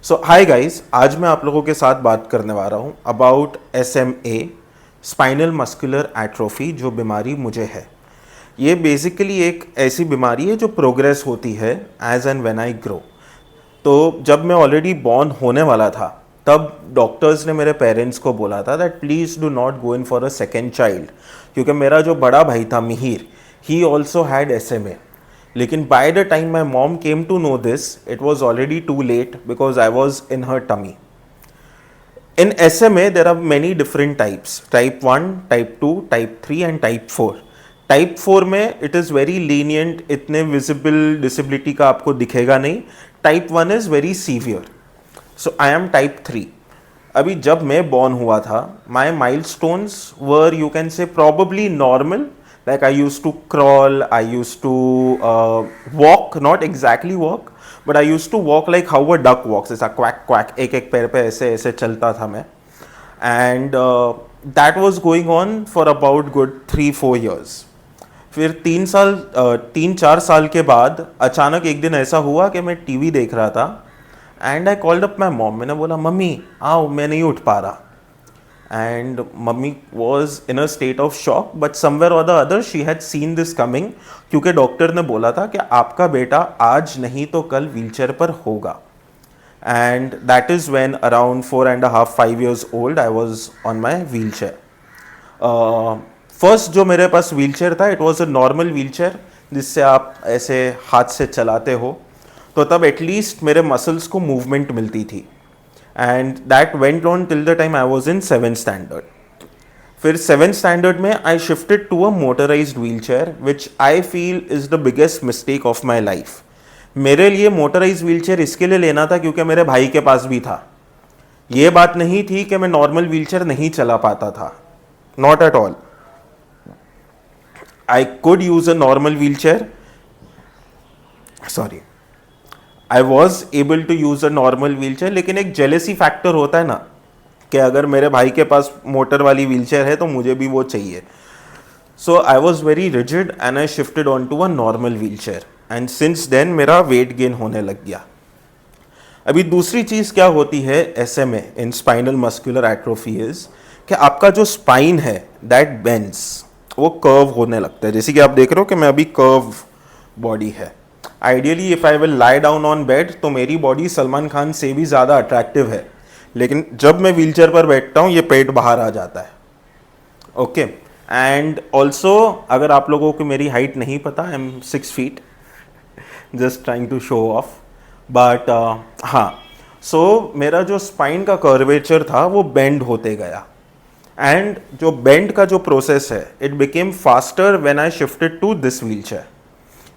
सो hi guys, आज मैं आप लोगों के साथ बात करने वाला हूँ about SMA, spinal muscular atrophy, जो बीमारी मुझे है। ये बेसिकली एक ऐसी बीमारी है जो प्रोग्रेस होती है as and when I grow. तो जब मैं ऑलरेडी बॉर्न होने वाला था तब डॉक्टर्स ने मेरे पेरेंट्स को बोला था that please do not go in for a second child, क्योंकि मेरा जो बड़ा भाई था Mihir, he also had SMA। लेकिन by the time my mom came to know this, it was already too late because I was in her tummy. In SMA, there are many different types: type 1, type 2, type 3 and type 4. Type 4 में it is very lenient, इतने visible disability का आपको दिखेगा नहीं। Type 1 is very severe. So I am type 3। अभी जब मैं born हुआ था, my milestones were, you can say, probably normal. Like I use to crawl, I use to walk, not exactly walk, but I use to walk like how a duck walks, ऐसा quack quack, एक एक पैर पे ऐसे ऐसे चलता था मैं। And that was going on for about good 3-4 years. फिर 3-4 साल के बाद अचानक एक दिन ऐसा हुआ कि मैं टीवी देख रहा था and I called up my mom. मैंने बोला, मम्मी आओ, मैं नहीं उठ पा रहा। And mummy was in a state of shock, but somewhere or the other she had seen this coming, क्योंकि डॉक्टर ने बोला था कि आपका बेटा आज नहीं तो कल व्हीलचेयर पर होगा। And that is when around 4.5-5 years old I was on my wheelchair. First जो मेरे पास व्हीलचेयर था, it was a normal wheelchair जिससे आप ऐसे हाथ से चलाते हो, तो तब एटलीस्ट मेरे मसल्स को मूवमेंट मिलती थी। And that went on till the time I was in 7th standard। फिर 7th standard में I shifted to a motorised wheelchair, which I feel is the biggest mistake of my life. मेरे लिए motorised wheelchair इसके लिए लेना था क्योंकि मेरे भाई के पास भी था। ये बात नहीं थी कि मैं नॉर्मल व्हीलचेयर नहीं चला पाता था, not at all. I could use a normal wheelchair. Sorry, I was able to use a normal wheelchair, लेकिन एक jealousy factor होता है ना कि अगर मेरे भाई के पास मोटर वाली व्हीलचेयर है तो मुझे भी वो चाहिए। So I was very rigid and I shifted onto a normal wheelchair and since then मेरा weight gain होने लग गया। अभी दूसरी चीज़ क्या होती है SMA in spinal muscular atrophy is कि आपका जो स्पाइन है दैट बेंड्स, वो कर्व होने लगता है। जैसे कि आप देख रहे हो कि मैं अभी कर्व बॉडी है। Ideally if I will lie down on bed तो मेरी बॉडी सलमान खान से भी ज़्यादा अट्रैक्टिव है, लेकिन जब मैं व्हीलचेयर पर बैठता हूँ ये पेट बाहर आ जाता है। ओके, एंड ऑल्सो अगर आप लोगों को मेरी हाइट नहीं पता, I am 6 feet, just trying to show off. But हाँ, सो मेरा जो स्पाइन का कर्वेचर था वो बेंड होते गया। एंड जो बेंड का जो प्रोसेस है, it became faster when I shifted to this wheelchair,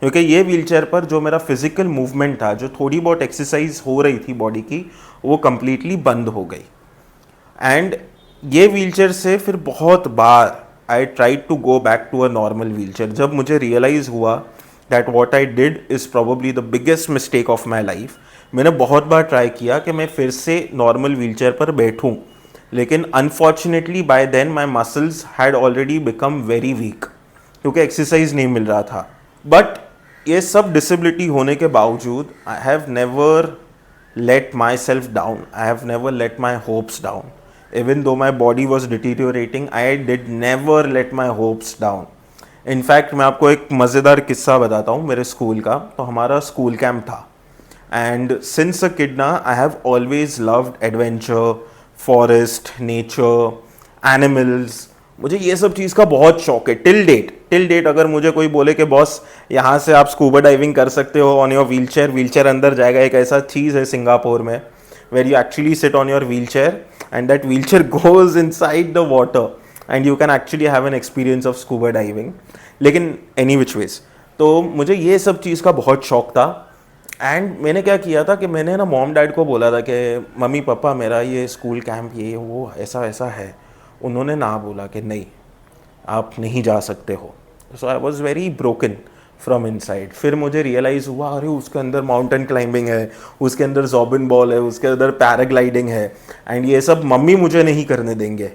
क्योंकि ये व्हीलचेयर पर जो मेरा फिजिकल मूवमेंट था, जो थोड़ी बहुत एक्सरसाइज हो रही थी बॉडी की, वो कम्प्लीटली बंद हो गई। एंड ये व्हीलचेयर से फिर बहुत बार I tried to go back to a normal wheelchair. जब मुझे रियलाइज़ हुआ that what I did is probably the biggest mistake of my life, मैंने बहुत बार ट्राई किया कि मैं फिर से नॉर्मल व्हीलचेयर पर बैठूँ, लेकिन unfortunately by then my muscles had already become very weak, क्योंकि एक्सरसाइज नहीं मिल रहा था। बट ये सब डिसेबिलिटी होने के बावजूद I have never let myself down. I have never let my hopes down. Even though my body was deteriorating, I did never let my hopes down. In fact, मैं आपको एक मज़ेदार किस्सा बताता हूँ मेरे स्कूल का। तो हमारा स्कूल कैंप था एंड सिंस अ किड ना I have always loved adventure, forest, nature, animals. मुझे ये सब चीज़ का बहुत शौक है टिल डेट। अगर मुझे कोई बोले कि बॉस यहाँ से आप स्कूबा डाइविंग कर सकते हो ऑन योर व्हीलचेयर अंदर जाएगा। एक ऐसा चीज़ है सिंगापुर में where you actually sit on your wheelchair and that wheelchair goes inside the water and you can actually have an experience of scuba diving. लेकिन एनी विच वेज, तो मुझे ये सब चीज़ का बहुत शौक था। एंड मैंने क्या किया था कि मैंने ना मॉम डैड को बोला था कि मम्मी पापा मेरा ये स्कूल कैंप ये वो ऐसा ऐसा है। उन्होंने ना बोला कि नहीं, आप नहीं जा सकते हो। So I was very broken from inside. फिर मुझे रियलाइज़ हुआ, अरे उसके अंदर माउंटेन क्लाइंबिंग है, उसके अंदर जॉबिन बॉल है, उसके अंदर पैराग्लाइडिंग है, एंड ये सब मम्मी मुझे नहीं करने देंगे।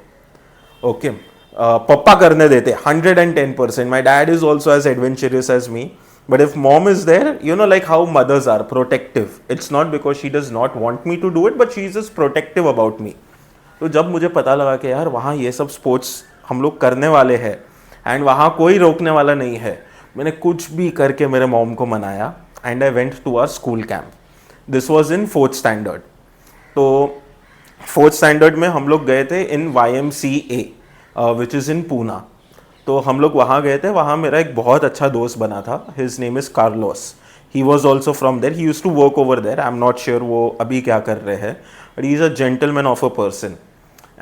ओके, पापा करने देते 110%। My dad is also as adventurous as me, But if mom is there, you know, like how mothers are protective. It's not because she does not want me to do it, but she is just protective about me. तो जब मुझे पता लगा कि यार वहाँ ये सब स्पोर्ट्स हम लोग करने वाले हैं एंड वहाँ कोई रोकने वाला नहीं है, मैंने कुछ भी करके मेरे मॉम को मनाया and I went to our school camp. This was in 4th standard. तो 4th स्टैंडर्ड में हम लोग गए थे in YMCA which is in Poona. तो हम लोग वहाँ गए थे. वहाँ मेरा एक बहुत अच्छा दोस्त बना था. His name is Carlos. He was also from there. He use to work over there. I am not sure वो अभी क्या कर रहे हैं, but he is a gentleman of a person.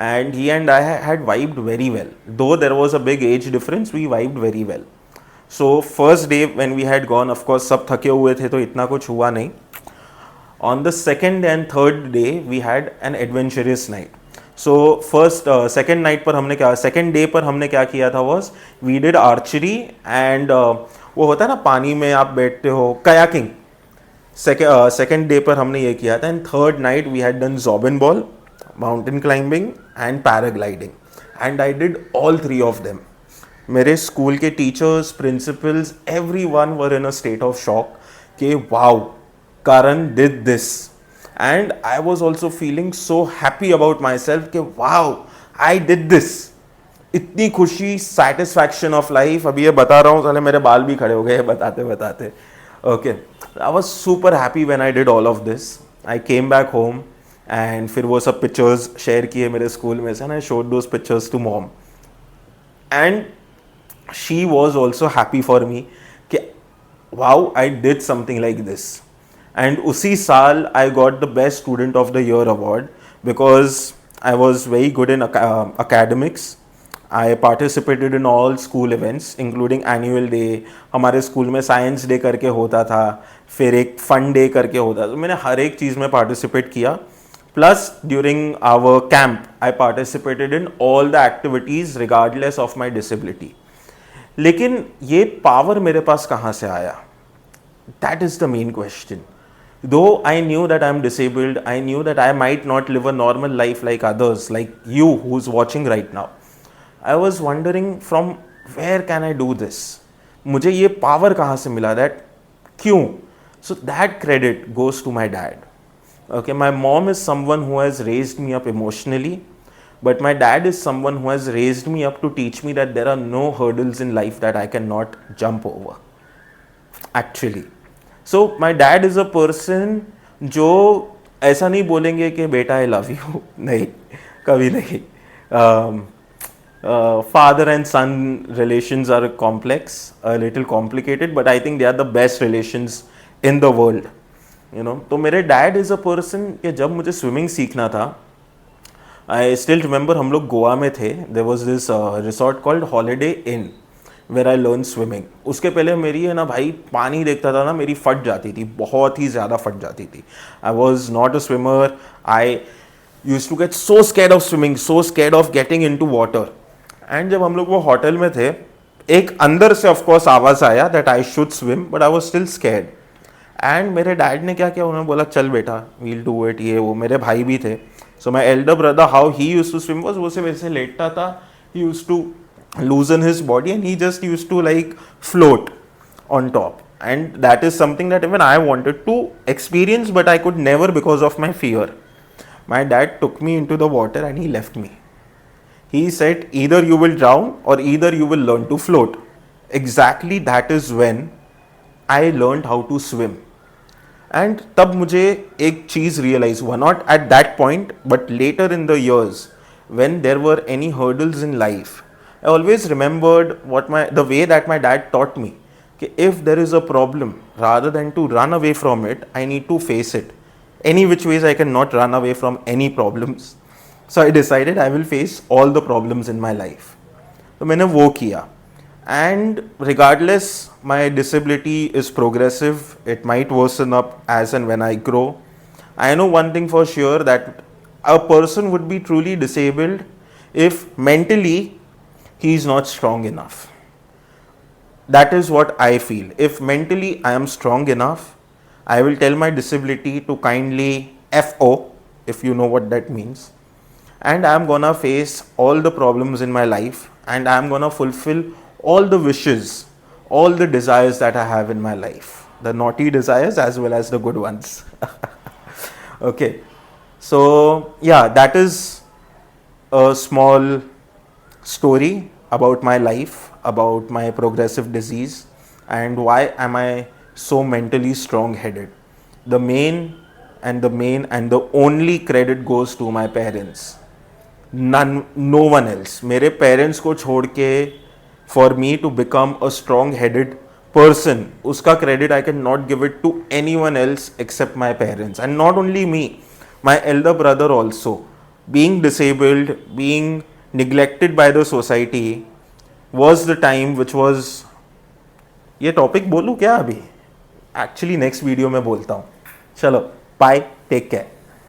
And he and I had vibed very well. Though there was a big age difference, we vibed very well. So first day when we had gone, of course सब थके हुए थे तो इतना कुछ हुआ नहीं. On the second and third day, we had an adventurous night. So second night पर हमने क्या, second day पर हमने क्या किया था was we did archery and वो होता है ना पानी में आप बैठते हो, kayaking. Second day पर हमने ये किया था. And third night we had done zobbin ball, mountain climbing and paragliding, and I did all 3 of them. मेरे स्कूल के teachers, principles, everyone were in a state of shock कि wow, Karan did this. And I was also feeling so happy about myself कि wow, I did this. इतनी खुशी, satisfaction of life. अभी ये बता रहा हूँ, साले मेरे बाल भी खड़े हो गए बताते बताते. Okay, I was super happy when I did all of this. I came back home and फिर वो सब पिक्चर्स शेयर किए मेरे स्कूल में से. I showed those pictures to mom and she was also happy for me कि wow I did something like this. And उसी साल I got the best student of the year award because I was very good in academics. I participated in all school events including annual day. हमारे school में science day करके होता था, फिर एक fun day करके होता था. तो मैंने हर एक चीज़ में पार्टिसिपेट किया. Plus, during our camp, I participated in all the activities regardless of my disability. लेकिन ये पावर मेरे पास कहाँ से आया? That is the main question. Though I knew that I am disabled, I knew that I might not live a normal life like others, like you who's watching right now. I was wondering from where can I do this? मुझे ये power कहाँ से मिला? That क्यों? So that credit goes to my dad. Okay, my mom is someone who has raised me up emotionally, but my dad is someone who has raised me up to teach me that there are no hurdles in life that I cannot jump over. Actually, so my dad is a person जो ऐसा नहीं बोलेंगे कि बेटा I love you. नहीं, कभी नहीं. Father and son relations are complex, a little complicated, but I think they are the best relations in the world. You know, तो मेरे डैड इज़ अ पर्सन कि जब मुझे स्विमिंग सीखना था, आई स्टिल रिमेंबर हम लोग गोवा में थे. There was this resort called Holiday Inn where I learn swimming. उसके पहले मेरी है ना भाई, पानी देखता था ना मेरी फट जाती थी, बहुत ही ज़्यादा फट जाती थी. I was not a swimmer. I use to get so scared of swimming, so scared of getting in to water. And जब हम लोग वो होटल में थे, एक अंदर से ऑफकोर्स आवाज़ आया that I should swim, but I was still scared. And मेरे डैड ने क्या किया, उन्होंने बोला चल बेटा वील डू इट. ये वो मेरे भाई भी थे. So my elder brother, how he use to swim was, वो से वैसे लेटता था, he use to loosen his body and he just used to like float on top. And that is something that even I wanted to experience, but I could never because of my fear. My dad took me into the water and he left me. He said either you will drown or either you will learn to float. Exactly that is when I learned how to swim. And तब मुझे एक चीज़ realize हुआ, not at that point but later in the years when there were any hurdles in life. I always remembered the way that my dad taught me. If there is a problem, rather than to run away from it, I need to face it. Any which ways I cannot run away from any problems. So I decided I will face all the problems in my life. So मैंने वो किया. And regardless, my disability is progressive. It might worsen up as and when I grow. I know one thing for sure, that a person would be truly disabled if mentally he is not strong enough. That is what I feel. If mentally I am strong enough, I will tell my disability to kindly FO, if you know what that means. And I am gonna face all the problems in my life, and I am gonna fulfill all the wishes all the desires that I have in my life, the naughty desires as well as the good ones. Okay, so yeah, that is a small story about my life, about my progressive disease, and why am I so mentally strong headed. The main and the only credit goes to my parents. No one else. मेरे parents को छोड़ के for me to become a strong headed person, उसका credit I can not give it to anyone else except my parents. And not only me, my elder brother also. Being disabled, being neglected by the society was the time which was, ये topic बोलूँ क्या अभी? Actually next video में बोलता हूँ. चलो, bye, take care.